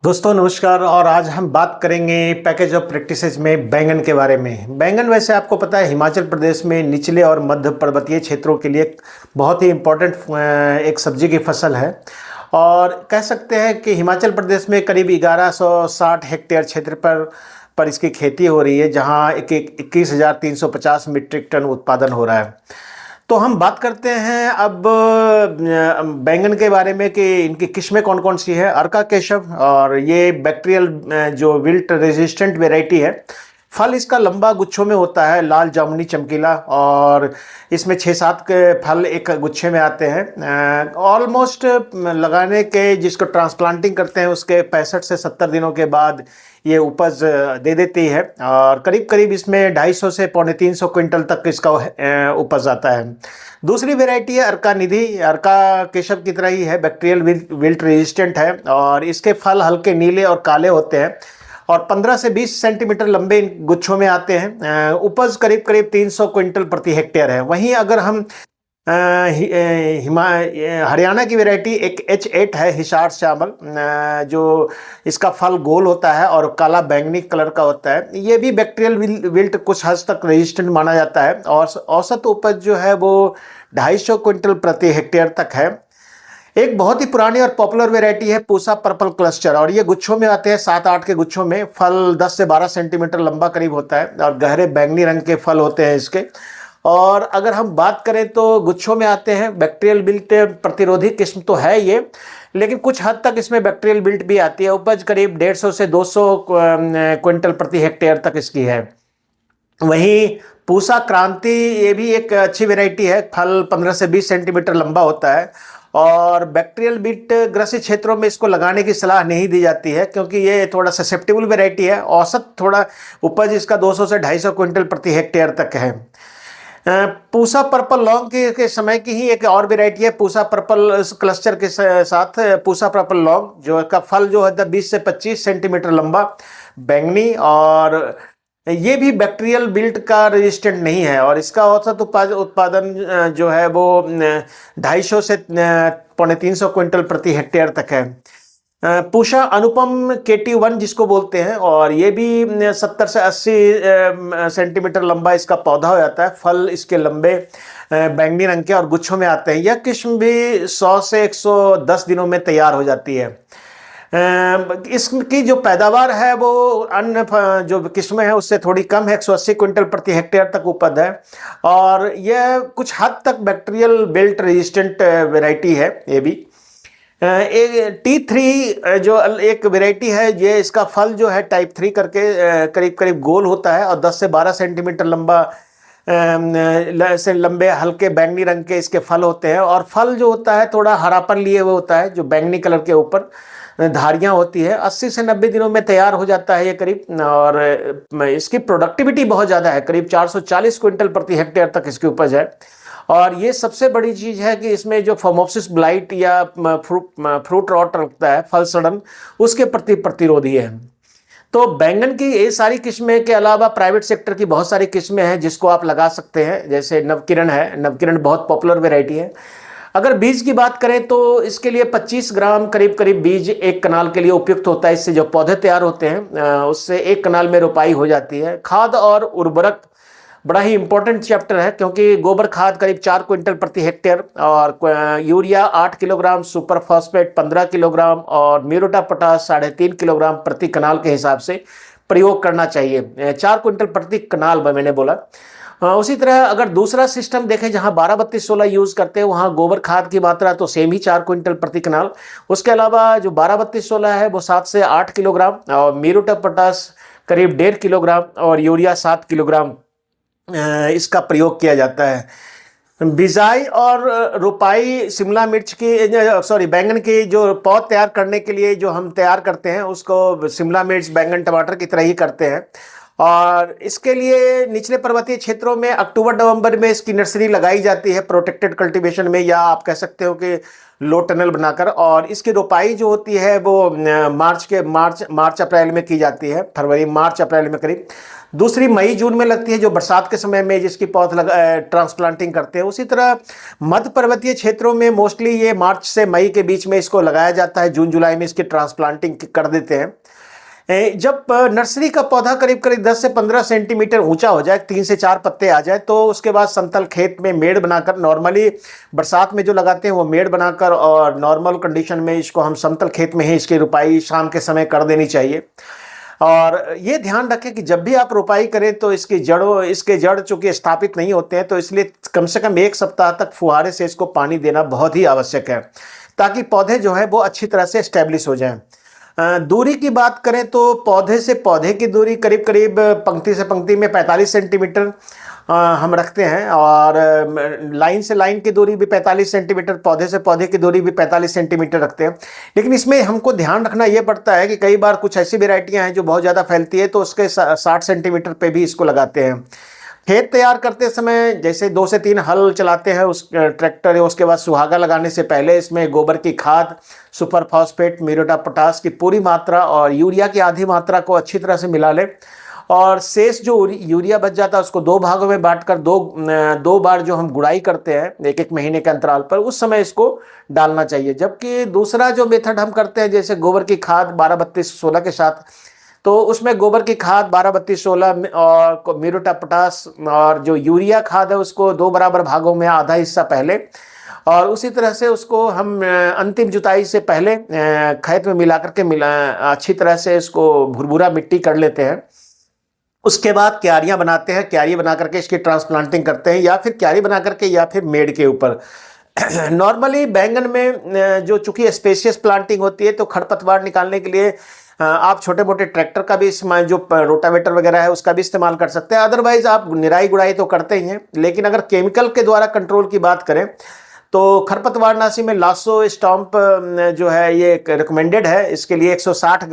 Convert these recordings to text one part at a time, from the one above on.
दोस्तों नमस्कार। और आज हम बात करेंगे पैकेज ऑफ प्रैक्टिसेस में बैंगन के बारे में। बैंगन वैसे आपको पता है हिमाचल प्रदेश में निचले और मध्य पर्वतीय क्षेत्रों के लिए बहुत ही इम्पोर्टेंट एक सब्जी की फसल है। और कह सकते हैं कि हिमाचल प्रदेश में करीब 1160 हेक्टेयर क्षेत्र पर इसकी खेती हो रही है, जहां 21,350 मीट्रिक टन उत्पादन हो रहा है। तो हम बात करते हैं अब बैंगन के बारे में कि इनकी किस्में कौन कौन सी है। अर्का केशव, और ये बैक्टीरियल जो विल्ट रेजिस्टेंट वेराइटी है। फल इसका लंबा गुच्छों में होता है, लाल जामुनी चमकीला, और इसमें 6-7 के फल एक गुच्छे में आते हैं। ऑलमोस्ट लगाने के जिसको ट्रांसप्लांटिंग करते हैं उसके 65 से 70 दिनों के बाद ये उपज दे देती है, और करीब करीब इसमें 250 से 350 क्विंटल तक इसका उपज आता है। दूसरी वेराइटी है अर्का निधि। अर्का केशव की तरह ही है, बैक्टीरियल विल्ट रेजिस्टेंट है, और इसके फल हल्के नीले और काले होते हैं और 15 से 20 सेंटीमीटर लंबे इन गुच्छों में आते हैं। उपज करीब करीब 300 क्विंटल प्रति हेक्टेयर है। वहीं अगर हम हरियाणा की वैरायटी एक H8 है, हिसार चावल, जो इसका फल गोल होता है और काला बैंगनी कलर का होता है। ये भी बैक्टीरियल विल्ट कुछ हद तक रेजिस्टेंट माना जाता है, और औसत उपज जो है वो 250 क्विंटल प्रति हेक्टेयर तक है। एक बहुत ही पुरानी और पॉपुलर वैरायटी है पूसा पर्पल क्लस्टर, और ये गुच्छों में आते हैं, 7-8 के गुच्छों में। फल 10 से 12 सेंटीमीटर लंबा करीब होता है, और गहरे बैंगनी रंग के फल होते हैं इसके। और अगर हम बात करें तो गुच्छों में आते हैं। बैक्टीरियल बिल्ट प्रतिरोधी किस्म तो है ये, लेकिन कुछ हद तक इसमें बैक्टीरियल बिल्ट भी आती है। उपज करीब 150 से 200 क्विंटल प्रति हेक्टेयर तक इसकी है। वहीं पूसा क्रांति, ये भी एक अच्छी वैरायटी है। फल 15 से 20 सेंटीमीटर लंबा होता है, और बैक्टीरियल बिल्ट ग्रसित क्षेत्रों में इसको लगाने की सलाह नहीं दी जाती है, क्योंकि ये थोड़ा ससेप्टेबल वैरायटी है। औसत थोड़ा उपज इसका 200 से 250 क्विंटल प्रति हेक्टेयर तक है। पूसा पर्पल लॉन्ग के समय की ही एक और वैरायटी है पूसा पर्पल क्लस्टर के साथ पूसा पर्पल लॉन्ग, जो का फल जो है 20 से 25 सेंटीमीटर लंबा, बैंगनी, और ये भी बैक्टीरियल बिल्ट का रेजिस्टेंट नहीं है, और इसका औसत उत्पादन जो है वो 250 से 350 क्विंटल प्रति हेक्टेयर तक है। पूषा अनुपम KT1 जिसको बोलते हैं, और ये भी 70 से 80 सेंटीमीटर लंबा इसका पौधा हो जाता है। फल इसके लंबे बैंगनी रंग के और गुच्छों में आते हैं। यह किस्म भी 100 से 110 दिनों में तैयार हो जाती है। इसकी जो पैदावार है वो अन्य जो किस्में हैं उससे थोड़ी कम है, 180 क्विंटल प्रति हेक्टेयर तक उपज है, और यह कुछ हद तक बैक्टीरियल बिल्ट रेजिस्टेंट वैरायटी है। ये भी एक T3 जो एक वैरायटी है, ये इसका फल जो है टाइप 3 करके करीब करीब गोल होता है, और 10 से 12 सेंटीमीटर लंबा से लंबे हल्के बैंगनी रंग के इसके फल होते हैं, और फल जो होता है थोड़ा हरापन लिए हुए होता है, जो बैंगनी कलर के ऊपर धारियां होती है। 80 से 90 दिनों में तैयार हो जाता है ये करीब, और इसकी प्रोडक्टिविटी बहुत ज़्यादा है, करीब 440 क्विंटल प्रति हेक्टेयर तक इसकी उपज है। और ये सबसे बड़ी चीज़ है कि इसमें जो फॉर्मोप्सिस ब्लाइट या फ्रूट रॉट लगता है, फल सड़न, उसके प्रति प्रतिरोधी है। तो बैंगन की ये सारी किस्में के अलावा प्राइवेट सेक्टर की बहुत सारी किस्में हैं जिसको आप लगा सकते हैं, जैसे नवकिरण है। नवकिरण बहुत पॉपुलर वैरायटी है। अगर बीज की बात करें तो इसके लिए 25 ग्राम करीब करीब बीज एक कनाल के लिए उपयुक्त होता है। इससे जो पौधे तैयार होते हैं उससे एक कनाल में रोपाई हो जाती है। खाद और उर्वरक बड़ा ही इंपॉर्टेंट चैप्टर है, क्योंकि गोबर खाद करीब 4 क्विंटल प्रति हेक्टेयर, और urea 8 kilogram, super phosphate 15 kilogram, और म्यूरेट पोटाश 3.5 किलोग्राम प्रति कनाल के हिसाब से प्रयोग करना चाहिए। 4 क्विंटल प्रति कनाल मैंने बोला। उसी तरह अगर दूसरा सिस्टम देखें जहां 12-32-16 यूज करते हैं, वहां गोबर खाद की मात्रा तो सेम ही 4 क्विंटल प्रति कनाल। उसके अलावा जो 12-32-16 है वो 7 से 8 किलोग्राम, और म्यूरेट पोटाश करीब 1.5 किलोग्राम, और यूरिया 7 किलोग्राम इसका प्रयोग किया जाता है। बिजाई और रोपाई शिमला मिर्च की बैंगन की जो पौध तैयार करने के लिए जो हम तैयार करते हैं उसको शिमला मिर्च, बैंगन, टमाटर की तरह ही करते हैं। और इसके लिए निचले पर्वतीय क्षेत्रों में अक्टूबर नवंबर में इसकी नर्सरी लगाई जाती है प्रोटेक्टेड कल्टीवेशन में, या आप कह सकते हो कि लो टनल बनाकर। और इसकी रोपाई जो होती है वो मार्च अप्रैल में की जाती है, फरवरी मार्च अप्रैल में करीब। दूसरी मई जून में लगती है, जो बरसात के समय में जिसकी पौध ट्रांसप्लांटिंग करते हैं। उसी तरह मध्य पर्वतीय क्षेत्रों में मोस्टली ये मार्च से मई के बीच में इसको लगाया जाता है, जून जुलाई में इसकी ट्रांसप्लांटिंग कर देते हैं। जब नर्सरी का पौधा करीब करीब 10 से 15 सेंटीमीटर ऊंचा हो जाए, 3 से 4 पत्ते आ जाए, तो उसके बाद समतल खेत में मेड़ बनाकर, नॉर्मली बरसात में जो लगाते हैं वो मेड़ बनाकर, और नॉर्मल कंडीशन में इसको हम समतल खेत में ही इसकी रुपाई शाम के समय कर देनी चाहिए। और ये ध्यान रखें कि जब भी आप रोपाई करें तो इसके जड़ चूंकि स्थापित नहीं होते हैं, तो इसलिए कम से कम 1 सप्ताह तक फुहारे से इसको पानी देना बहुत ही आवश्यक है, ताकि पौधे जो है वो अच्छी तरह से एस्टेब्लिश हो जाएं। दूरी की बात करें तो पौधे से पौधे की दूरी करीब करीब पंक्ति से पंक्ति में 45 सेंटीमीटर हम रखते हैं, और लाइन से लाइन की दूरी भी 45 सेंटीमीटर, पौधे से पौधे की दूरी भी 45 सेंटीमीटर रखते हैं। लेकिन इसमें हमको ध्यान रखना ये पड़ता है कि कई बार कुछ ऐसी वेराइटियां हैं जो बहुत ज़्यादा फैलती है, तो उसके 60 सेंटीमीटर पे भी इसको लगाते हैं। खेत तैयार करते समय जैसे 2 से 3 हल चलाते हैं उस ट्रैक्टर, उसके बाद सुहागा लगाने से पहले इसमें गोबर की खाद, super phosphate, muriate of potash की पूरी मात्रा और यूरिया की आधी मात्रा को अच्छी तरह से मिला ले, और शेष जो यूरिया बच जाता है उसको 2 भागों में बांटकर दो बार जो हम गुड़ाई करते हैं 1-1 महीने के अंतराल पर, उस समय इसको डालना चाहिए। जबकि दूसरा जो मेथड हम करते हैं, जैसे गोबर की खाद 12-32-16 के साथ, तो उसमें गोबर की खाद 12-32-16 और म्यूरेट ऑफ पोटाश, और जो यूरिया खाद है उसको 2 बराबर भागों में, आधा हिस्सा पहले, और उसी तरह से उसको हम अंतिम जुताई से पहले खेत में मिला करके अच्छी तरह से इसको भुरभुरा मिट्टी कर लेते हैं। उसके बाद क्यारियां बनाते हैं, क्यारी बना करके इसकी ट्रांसप्लांटिंग करते हैं, या फिर क्यारी बना करके या फिर मेड़ के ऊपर। नॉर्मली बैंगन में जो चूंकि स्पेशियस प्लांटिंग होती है, तो खरपतवार निकालने के लिए आप छोटे मोटे ट्रैक्टर का भी इस्तेमाल, जो रोटावेटर वगैरह है उसका भी इस्तेमाल कर सकते हैं। अदरवाइज आप निराई गुड़ाई तो करते ही हैं, लेकिन अगर केमिकल के द्वारा कंट्रोल की बात करें तो खरपतवारनाशी में लासो स्टॉम्प जो है ये रिकमेंडेड है। इसके लिए 160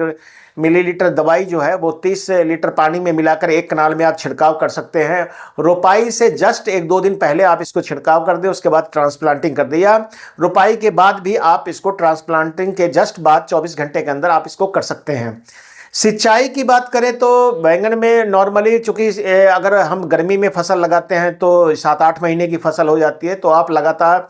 मिलीलीटर दवाई जो है वो 30 लीटर पानी में मिलाकर 1 कनाल में आप छिड़काव कर सकते हैं। रोपाई से जस्ट 1-2 दिन पहले आप इसको छिड़काव कर दें, उसके बाद ट्रांसप्लांटिंग कर दें, या रोपाई के बाद भी आप इसको ट्रांसप्लांटिंग के जस्ट बाद 24 घंटे के अंदर आप इसको कर सकते हैं। सिंचाई की बात करें तो बैंगन में नॉर्मली चूंकि अगर हम गर्मी में फसल लगाते हैं तो 7-8 महीने की फसल हो जाती है, तो आप लगातार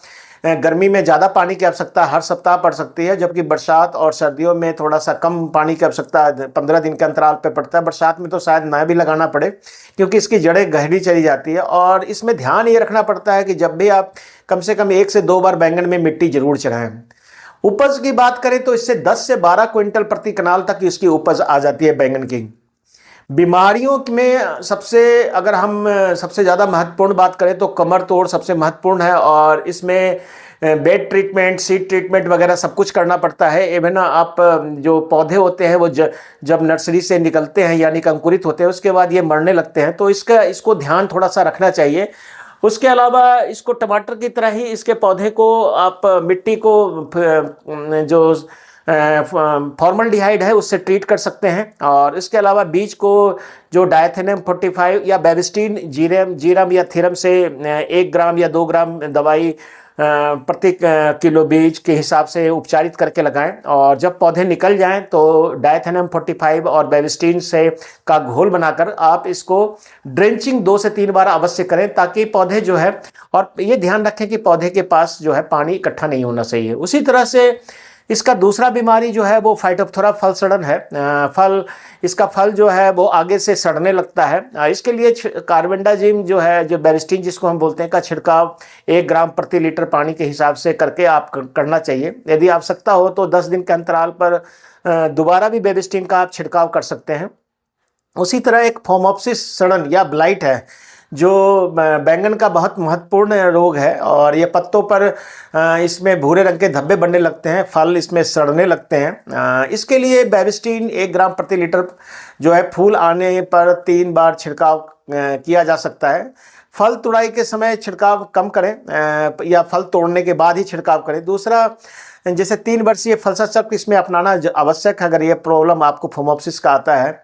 गर्मी में ज़्यादा पानी की आवश्यकता हर सप्ताह पड़ सकती है, जबकि बरसात और सर्दियों में थोड़ा सा कम पानी की आवश्यकता 15 दिन के अंतराल पे पड़ता है। बरसात में तो शायद ना भी लगाना पड़े, क्योंकि इसकी जड़ें गहरी चली जाती है। और इसमें ध्यान ये रखना पड़ता है कि जब भी आप कम से कम 1 से 2 बार बैंगन में मिट्टी जरूर चढ़ाएं। उपज की बात करें तो इससे 10 से 12 क्विंटल प्रति कनाल तक इसकी उपज आ जाती है बैंगन की। बीमारियों में अगर हम सबसे ज़्यादा महत्वपूर्ण बात करें तो कमर तोड़ सबसे महत्वपूर्ण है, और इसमें बेड ट्रीटमेंट, सीड ट्रीटमेंट वगैरह सब कुछ करना पड़ता है। इवन आप जो पौधे होते हैं वो जब नर्सरी से निकलते हैं यानी कि अंकुरित होते हैं, उसके बाद ये मरने लगते हैं, तो इसको ध्यान थोड़ा सा रखना चाहिए। उसके अलावा इसको टमाटर की तरह ही इसके पौधे को आप मिट्टी को जो फॉर्मल्डिहाइड है उससे ट्रीट कर सकते हैं। और इसके अलावा बीज को जो डायथेनियम 45 या बेबिस्टीन जीरम या थीरम से 1 ग्राम या 2 ग्राम दवाई प्रति किलो बीज के हिसाब से उपचारित करके लगाएं। और जब पौधे निकल जाएं तो डायथेनियम 45 और बेबिस्टीन से का घोल बनाकर आप इसको ड्रेंचिंग 2 से 3 बार अवश्य करें, ताकि पौधे जो है, और ये ध्यान रखें कि पौधे के पास जो है पानी इकट्ठा नहीं होना चाहिए। उसी तरह से इसका दूसरा बीमारी जो है वो फाइटोप्थोरा फल सड़न है। इसका फल जो है वो आगे से सड़ने लगता है। इसके लिए कार्बेंडाजिम जो है, जो बेबिस्टीन जिसको हम बोलते हैं, का छिड़काव 1 ग्राम प्रति लीटर पानी के हिसाब से करके आप करना चाहिए। यदि आवश्यकता हो तो 10 दिन के अंतराल पर दोबारा भी बेबिस्टीन का आप छिड़काव कर सकते हैं। उसी तरह एक फोमोप्सिस सड़न या ब्लाइट है, जो बैंगन का बहुत महत्वपूर्ण रोग है, और ये पत्तों पर इसमें भूरे रंग के धब्बे बनने लगते हैं, फल इसमें सड़ने लगते हैं। इसके लिए बेबिस्टीन 1 ग्राम प्रति लीटर जो है फूल आने पर 3 बार छिड़काव किया जा सकता है। फल तुड़ाई के समय छिड़काव कम करें, या फल तोड़ने के बाद ही छिड़काव करें। दूसरा, जैसे 3 वर्षीय फलसा चक्र इसमें अपनाना आवश्यक है अगर ये प्रॉब्लम आपको फोमोप्सिस का आता है।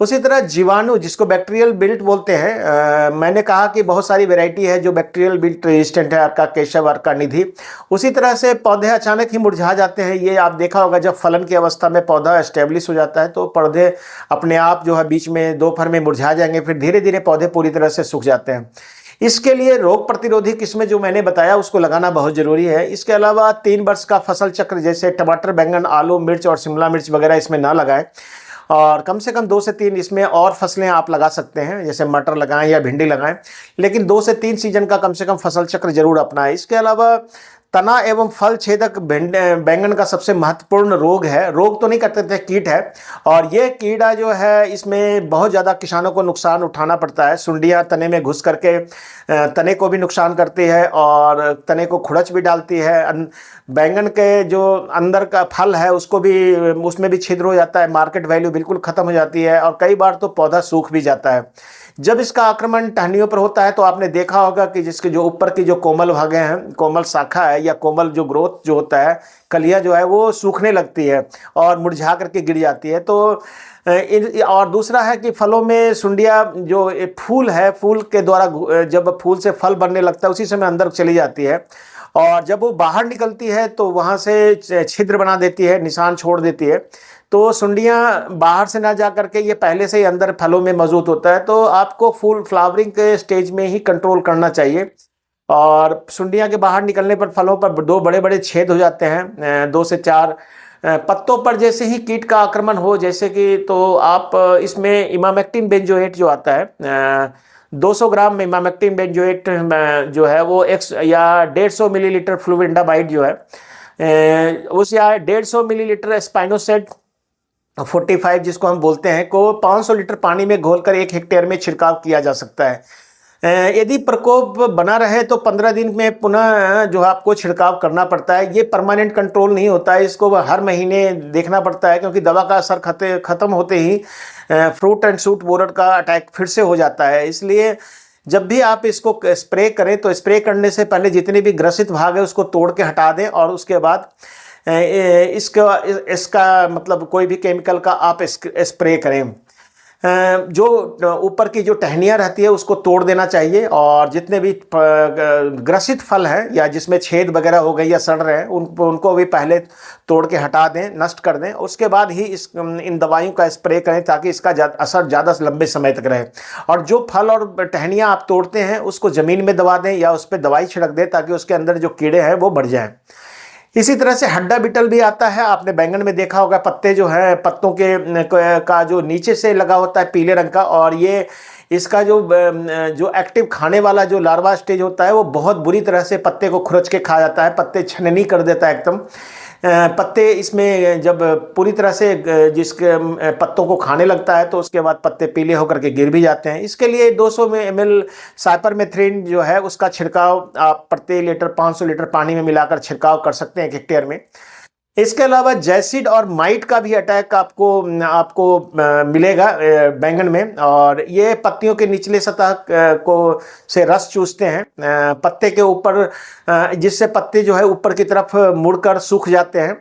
उसी तरह जीवाणु, जिसको बैक्टीरियल बिल्ट बोलते हैं, मैंने कहा कि बहुत सारी वैरायटी है जो बैक्टीरियल बिल्ट रेजिस्टेंट है, अर्का केशव, अर्का निधि। उसी तरह से पौधे अचानक ही मुरझा जाते हैं। ये आप देखा होगा, जब फलन की अवस्था में पौधा एस्टेब्लिश हो जाता है तो पौधे अपने आप जो है बीच में दोपहर में मुरझा जाएंगे, फिर धीरे धीरे पौधे पूरी तरह से सूख जाते हैं। इसके लिए रोग प्रतिरोधी किस्में जो मैंने बताया उसको लगाना बहुत जरूरी है। इसके अलावा 3 वर्ष का फसल चक्र, जैसे टमाटर, बैंगन, आलू, मिर्च और शिमला मिर्च वगैरह इसमें ना लगाएं, और कम से कम 2 से 3 इसमें और फसलें आप लगा सकते हैं, जैसे मटर लगाएं या भिंडी लगाएं, लेकिन 2 से 3 सीजन का कम से कम फसल चक्र जरूर अपनाएं। इसके अलावा तना एवं फल छेदक बैंगन का सबसे महत्वपूर्ण रोग है, रोग तो नहीं कहते थे, कीट है, और ये कीड़ा जो है इसमें बहुत ज़्यादा किसानों को नुकसान उठाना पड़ता है। सुंडियाँ तने में घुस करके तने को भी नुकसान करती है और तने को खुड़च भी डालती है। बैंगन के जो अंदर का फल है उसको भी, उसमें भी छिद्र हो जाता है, मार्केट वैल्यू बिल्कुल ख़त्म हो जाती है, और कई बार तो पौधा सूख भी जाता है। जब इसका आक्रमण टहनियों पर होता है तो आपने देखा होगा कि जिसके जो ऊपर की जो कोमल भागें हैं, कोमल शाखा है या कोमल जो ग्रोथ जो होता है, कलियां जो है वो सूखने लगती है और मुरझा करके गिर जाती है। तो और दूसरा है कि फलों में सुंडिया जो फूल है, फूल के द्वारा जब फूल से फल बनने लगता है उसी समय अंदर चली जाती है, और जब वो बाहर निकलती है तो वहाँ से छिद्र बना देती है, निशान छोड़ देती है। तो सुंडियाँ बाहर से ना जा करके ये पहले से ही अंदर फलों में मौजूद होता है, तो आपको फूल फ्लावरिंग के स्टेज में ही कंट्रोल करना चाहिए। और सुंडियाँ के बाहर निकलने पर फलों पर 2 बड़े बड़े छेद हो जाते हैं, 2 से 4 पत्तों पर जैसे ही कीट का आक्रमण हो, जैसे कि, तो आप इसमें इमामेक्टिन बेंजोएट जो आता है, 200 ग्राम में इमामेक्टिन बेंजोएट जो है वो या 150 मिलीलीटर फ्लुवेंडामाइड जो है उस, या 150 मिलीलीटर स्पाइनोसेट 45 जिसको हम बोलते हैं को 500 लीटर पानी में घोलकर 1 हेक्टेयर में छिड़काव किया जा सकता है। यदि प्रकोप बना रहे तो 15 दिन में पुनः जो है आपको छिड़काव करना पड़ता है। ये परमानेंट कंट्रोल नहीं होता है, इसको हर महीने देखना पड़ता है, क्योंकि दवा का असर खत्म होते ही फ्रूट एंड शूट बोरर का अटैक फिर से हो जाता है। इसलिए जब भी आप इसको स्प्रे करें तो स्प्रे करने से पहले जितने भी ग्रसित भाग है उसको तोड़ के हटा दें, और उसके बाद इसका मतलब कोई भी केमिकल का आप स्प्रे करें। जो ऊपर की जो टहनियाँ रहती है उसको तोड़ देना चाहिए, और जितने भी ग्रसित फल हैं या जिसमें छेद वगैरह हो गए या सड़ रहे हैं उनको भी पहले तोड़ के हटा दें, नष्ट कर दें, उसके बाद ही इन दवाइयों का स्प्रे करें ताकि इसका असर ज़्यादा लंबे समय तक रहे। और जो फल और टहनियाँ आप तोड़ते हैं उसको ज़मीन में दबा दें या उस पर दवाई छिड़क दें ताकि उसके अंदर जो कीड़े हैं वो बढ़ जाएँ। इसी तरह से हड्डा बिटल भी आता है, आपने बैंगन में देखा होगा, पत्ते जो हैं, पत्तों के का जो नीचे से लगा होता है पीले रंग का, और ये इसका जो एक्टिव खाने वाला जो लार्वा स्टेज होता है वो बहुत बुरी तरह से पत्ते को खुरच के खा जाता है, पत्ते छननी कर देता है एकदम। पत्ते इसमें जब पूरी तरह से जिसके पत्तों को खाने लगता है तो उसके बाद पत्ते पीले होकर के गिर भी जाते हैं। इसके लिए 200 ml साइपरमेथ्रिन जो है उसका छिड़काव आप प्रति लीटर 500 लीटर पानी में मिलाकर छिड़काव कर सकते हैं 1 हेक्टेयर में। इसके अलावा जैसिड और माइट का भी अटैक आपको मिलेगा बैंगन में, और ये पत्तियों के निचले सतह को से रस चूसते हैं पत्ते के ऊपर, जिससे पत्ते जो है ऊपर की तरफ मुड़कर सूख जाते हैं,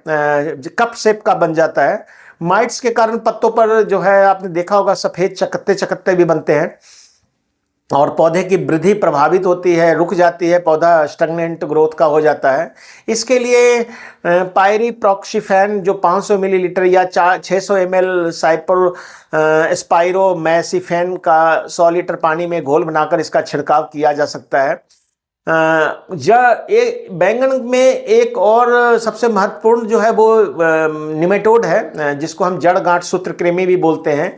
कप शेप का बन जाता है। माइट्स के कारण पत्तों पर जो है आपने देखा होगा सफ़ेद चकत्ते चकत्ते भी बनते हैं, और पौधे की वृद्धि प्रभावित होती है, रुक जाती है, पौधा स्टैग्नेंट ग्रोथ का हो जाता है। इसके लिए पायरीप्रॉक्सीफेन जो 500 मिलीलीटर या 600 ml स्पाइरोमैसिफेन का 100 लीटर पानी में घोल बनाकर इसका छिड़काव किया जा सकता है। बैंगन में एक और सबसे महत्वपूर्ण जो है वो निमेटोड है, जिसको हम जड़ गांठ सूत्रकृमि भी बोलते हैं।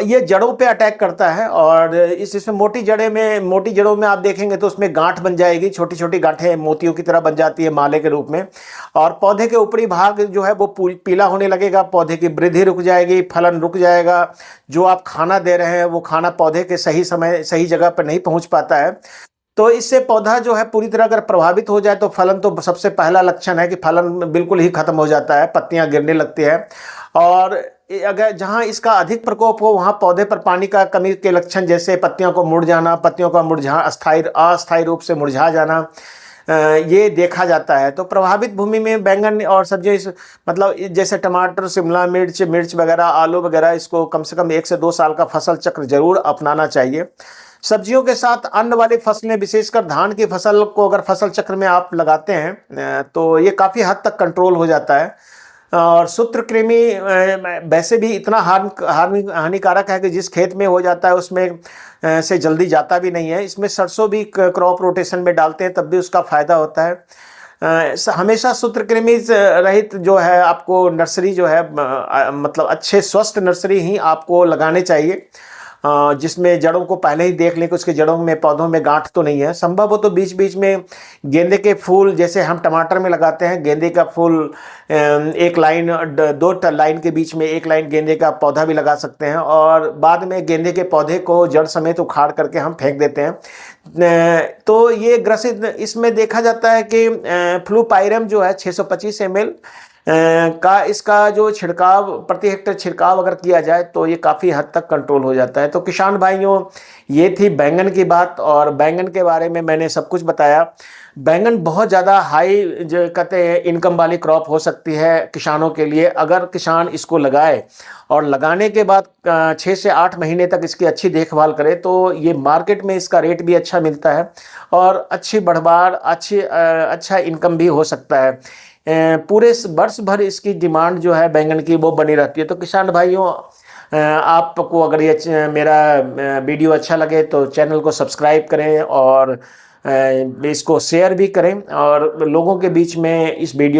ये जड़ों पे अटैक करता है, और इसमें मोटी जड़ों में आप देखेंगे तो उसमें गांठ बन जाएगी, छोटी छोटी गांठें मोतियों की तरह बन जाती है माले के रूप में, और पौधे के ऊपरी भाग जो है वो पीला होने लगेगा, पौधे की वृद्धि रुक जाएगी, फलन रुक जाएगा, जो आप खाना दे रहे हैं वो खाना पौधे के सही समय सही जगह पर नहीं पहुंच पाता है। तो इससे पौधा जो है पूरी तरह अगर प्रभावित हो जाए तो फलन तो सबसे पहला लक्षण है कि फलन बिल्कुल ही खत्म हो जाता है, पत्तियां गिरने लगती है, और अगर जहां इसका अधिक प्रकोप हो वहां पौधे पर पानी का कमी के लक्षण जैसे पत्तियों को मुड़ जाना, पत्तियों का अस्थायी रूप से मुरझा जाना, ये देखा जाता है। तो प्रभावित भूमि में बैंगन और सब्जियां मतलब जैसे टमाटर, शिमला मिर्च, मिर्च वगैरह, आलू वगैरह, इसको कम से कम 1 से 2 साल का फसल चक्र जरूर अपनाना चाहिए। सब्जियों के साथ अन्न वाली फसलें, विशेषकर धान की फसल को अगर फसल चक्र में आप लगाते हैं तो ये काफ़ी हद तक कंट्रोल हो जाता है। और सूत्रकृमि वैसे भी इतना हानिकारक है कि जिस खेत में हो जाता है उसमें से जल्दी जाता भी नहीं है। इसमें सरसों भी क्रॉप रोटेशन में डालते हैं तब भी उसका फायदा होता है। हमेशा सूत्रकृमि रहित जो है आपको नर्सरी जो है मतलब अच्छे स्वस्थ नर्सरी ही आपको लगाने चाहिए, जिसमें जड़ों को पहले ही देख लें कि उसके जड़ों में, पौधों में गांठ तो नहीं है। संभव हो तो बीच बीच में गेंदे के फूल, जैसे हम टमाटर में लगाते हैं गेंदे का फूल, एक लाइन, 2 लाइन के बीच में 1 लाइन गेंदे का पौधा भी लगा सकते हैं, और बाद में गेंदे के पौधे को जड़ समेत उखाड़ करके हम फेंक देते हैं। तो ये ग्रसित, इसमें देखा जाता है कि फ्लूपाइरम जो है 625 ml का इसका जो छिड़काव, प्रति हेक्टेयर छिड़काव अगर किया जाए तो ये काफ़ी हद तक कंट्रोल हो जाता है। तो किसान भाइयों, ये थी बैंगन की बात, और बैंगन के बारे में मैंने सब कुछ बताया। बैंगन बहुत ज़्यादा हाई जो कहते हैं इनकम वाली क्रॉप हो सकती है किसानों के लिए, अगर किसान इसको लगाए और लगाने के बाद 6 से 8 महीने तक इसकी अच्छी देखभाल करे तो ये मार्केट में इसका रेट भी अच्छा मिलता है और अच्छी बढ़वार, अच्छा इनकम भी हो सकता है। पूरे वर्ष भर इसकी डिमांड जो है बैंगन की वो बनी रहती है। तो किसान भाइयों, आपको अगर ये मेरा वीडियो अच्छा लगे तो चैनल को सब्सक्राइब करें और इसको शेयर भी करें और लोगों के बीच में इस वीडियो